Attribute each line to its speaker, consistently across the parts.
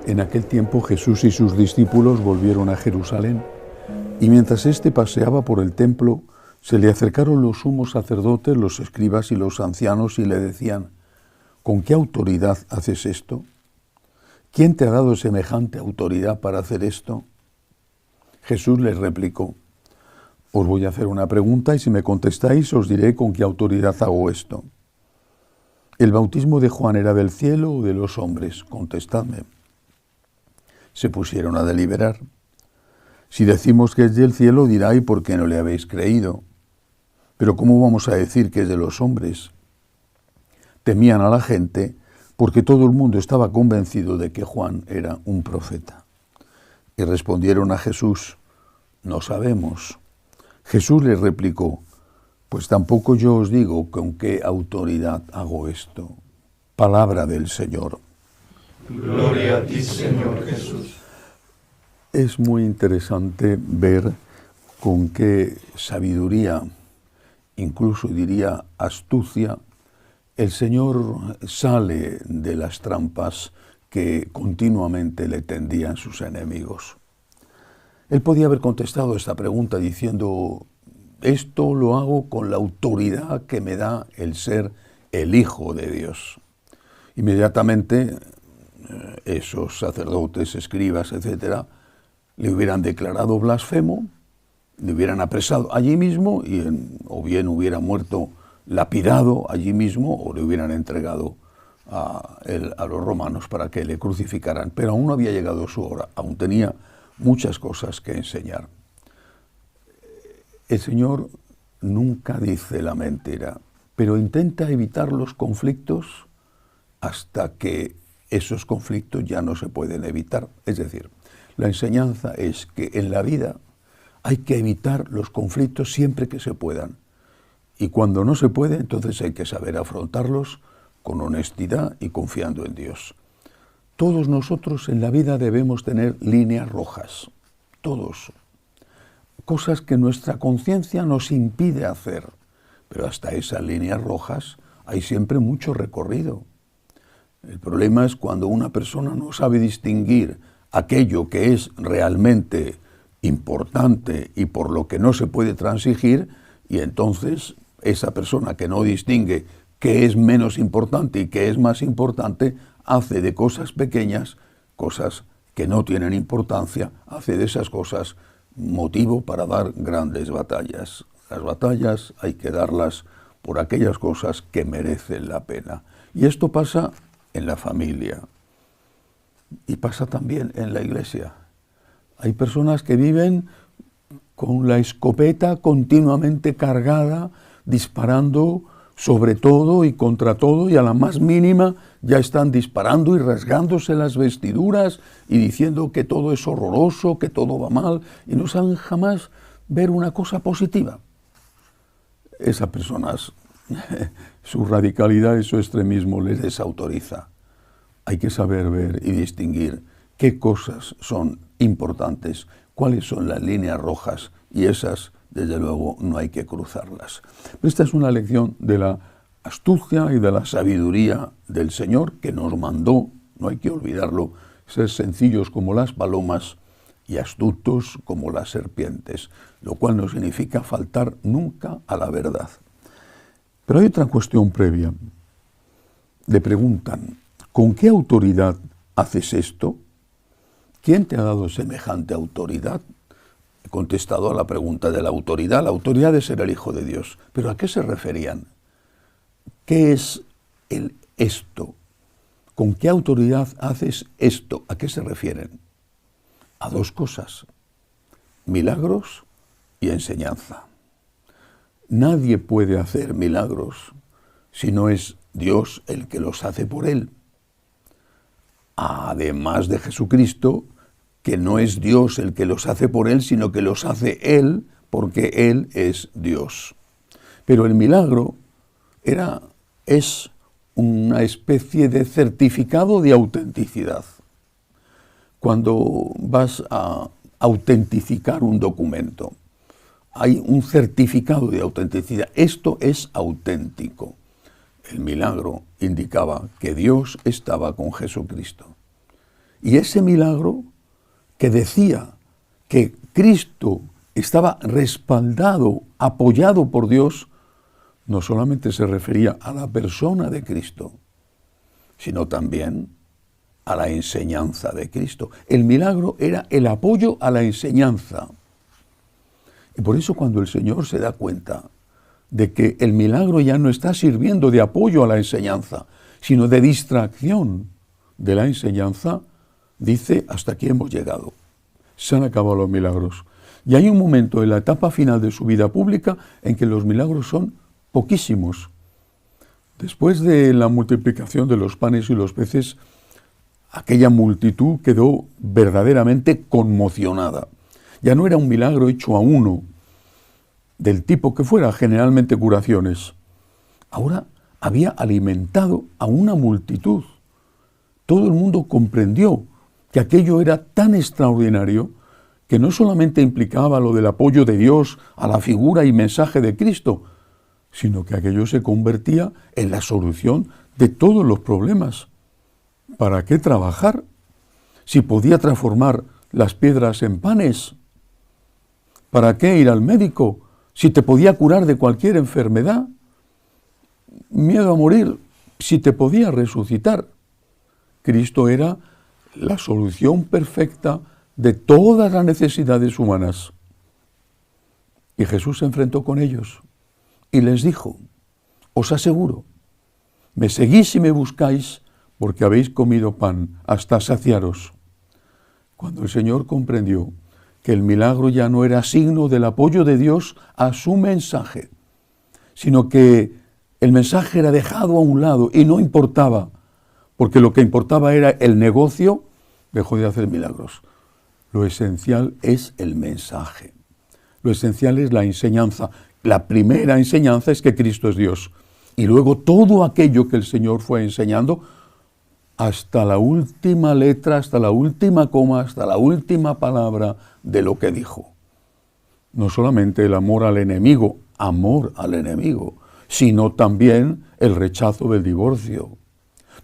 Speaker 1: En aquel tiempo Jesús y sus discípulos volvieron a Jerusalén, y mientras éste paseaba por el templo, se le acercaron los sumos sacerdotes, los escribas y los ancianos y le decían: ¿con qué autoridad haces esto? ¿Quién te ha dado semejante autoridad para hacer esto? Jesús les replicó: os voy a hacer una pregunta y si me contestáis os diré con qué autoridad hago esto. ¿El bautismo de Juan era del cielo o de los hombres? Contestadme. Se pusieron a deliberar. Si decimos que es del cielo, dirá: ¿y por qué no le habéis creído? Pero ¿cómo vamos a decir que es de los hombres? Temían a la gente porque todo el mundo estaba convencido de que Juan era un profeta. Y respondieron a Jesús: no sabemos. Jesús les replicó: pues tampoco yo os digo con qué autoridad hago esto. Palabra del Señor.
Speaker 2: Gloria a ti, Señor Jesús.
Speaker 1: Es muy interesante ver con qué sabiduría, incluso diría astucia, el Señor sale de las trampas que continuamente le tendían sus enemigos. Él podía haber contestado esta pregunta diciendo: esto lo hago con la autoridad que me da el ser el Hijo de Dios. Inmediatamente esos sacerdotes, escribas, etcétera, le hubieran declarado blasfemo, le hubieran apresado allí mismo o bien hubiera muerto lapidado allí mismo o le hubieran entregado a los romanos para que le crucificaran. Pero aún no había llegado su hora, aún tenía muchas cosas que enseñar. El Señor nunca dice la mentira, pero intenta evitar los conflictos hasta que esos conflictos ya no se pueden evitar. Es decir, la enseñanza es que en la vida hay que evitar los conflictos siempre que se puedan. Y cuando no se puede, entonces hay que saber afrontarlos con honestidad y confiando en Dios. Todos nosotros en la vida debemos tener líneas rojas. Todos. Cosas que nuestra conciencia nos impide hacer. Pero hasta esas líneas rojas hay siempre mucho recorrido. El problema es cuando una persona no sabe distinguir aquello que es realmente importante y por lo que no se puede transigir, y entonces esa persona que no distingue qué es menos importante y qué es más importante, hace de cosas pequeñas, cosas que no tienen importancia, hace de esas cosas motivo para dar grandes batallas. Las batallas hay que darlas por aquellas cosas que merecen la pena. Y esto pasa en la familia y pasa también en la iglesia. Hay personas que viven con la escopeta continuamente cargada, disparando sobre todo y contra todo, y a la más mínima ya están disparando y rasgándose las vestiduras y diciendo que todo es horroroso, que todo va mal, y no saben jamás ver una cosa positiva. Esas personas, su radicalidad y su extremismo les desautoriza. Hay que saber ver y distinguir qué cosas son importantes, cuáles son las líneas rojas, y esas, desde luego, no hay que cruzarlas. Esta es una lección de la astucia y de la sabiduría del Señor, que nos mandó, no hay que olvidarlo, ser sencillos como las palomas y astutos como las serpientes, lo cual no significa faltar nunca a la verdad. Pero hay otra cuestión previa. Le preguntan: ¿con qué autoridad haces esto? ¿Quién te ha dado semejante autoridad? He contestado a la pregunta de la autoridad de ser el Hijo de Dios. ¿Pero a qué se referían? ¿Qué es el esto? ¿Con qué autoridad haces esto? ¿A qué se refieren? A dos cosas: milagros y enseñanza. Nadie puede hacer milagros si no es Dios el que los hace por él. Además de Jesucristo, que no es Dios el que los hace por él, sino que los hace él, porque él es Dios. Pero el milagro es una especie de certificado de autenticidad. Cuando vas a autentificar un documento, hay un certificado de autenticidad. Esto es auténtico. El milagro indicaba que Dios estaba con Jesucristo. Y ese milagro que decía que Cristo estaba respaldado, apoyado por Dios, no solamente se refería a la persona de Cristo, sino también a la enseñanza de Cristo. El milagro era el apoyo a la enseñanza. Y por eso cuando el Señor se da cuenta de que el milagro ya no está sirviendo de apoyo a la enseñanza, sino de distracción de la enseñanza, dice, hasta aquí hemos llegado. Se han acabado los milagros. Y hay un momento en la etapa final de su vida pública en que los milagros son poquísimos. Después de la multiplicación de los panes y los peces, aquella multitud quedó verdaderamente conmocionada. Ya no era un milagro hecho a uno, del tipo que fuera, generalmente curaciones. Ahora había alimentado a una multitud. Todo el mundo comprendió que aquello era tan extraordinario que no solamente implicaba lo del apoyo de Dios a la figura y mensaje de Cristo, sino que aquello se convertía en la solución de todos los problemas. ¿Para qué trabajar si podía transformar las piedras en panes? ¿Para qué ir al médico si te podía curar de cualquier enfermedad? Miedo a morir si te podía resucitar. Cristo era la solución perfecta de todas las necesidades humanas. Y Jesús se enfrentó con ellos y les dijo, os aseguro, me seguís y me buscáis porque habéis comido pan hasta saciaros. Cuando el Señor comprendió que el milagro ya no era signo del apoyo de Dios a su mensaje, sino que el mensaje era dejado a un lado y no importaba, porque lo que importaba era el negocio, dejó de hacer milagros. Lo esencial es el mensaje. Lo esencial es la enseñanza. La primera enseñanza es que Cristo es Dios. Y luego todo aquello que el Señor fue enseñando, hasta la última letra, hasta la última coma, hasta la última palabra de lo que dijo. No solamente el amor al enemigo, sino también el rechazo del divorcio.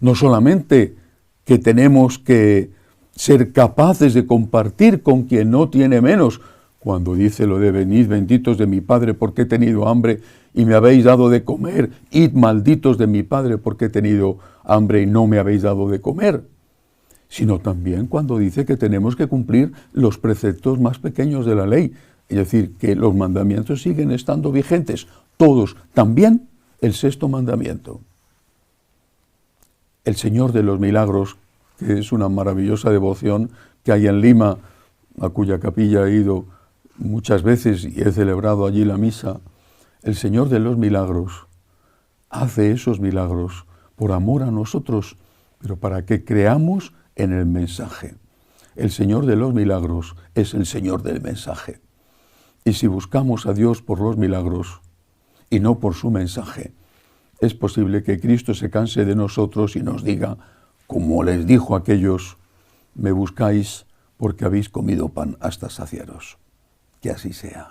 Speaker 1: No solamente que tenemos que ser capaces de compartir con quien no tiene menos, cuando dice lo de venid benditos de mi Padre porque he tenido hambre y me habéis dado de comer, id malditos de mi Padre porque he tenido hambre y no me habéis dado de comer, sino también cuando dice que tenemos que cumplir los preceptos más pequeños de la ley, es decir, que los mandamientos siguen estando vigentes, todos, también el sexto mandamiento. El Señor de los Milagros, que es una maravillosa devoción que hay en Lima, a cuya capilla he ido muchas veces y he celebrado allí la misa, el Señor de los Milagros hace esos milagros por amor a nosotros, pero para que creamos en el mensaje. El Señor de los Milagros es el Señor del mensaje. Y si buscamos a Dios por los milagros y no por su mensaje, es posible que Cristo se canse de nosotros y nos diga, como les dijo a aquellos, me buscáis porque habéis comido pan hasta saciaros. Que así sea.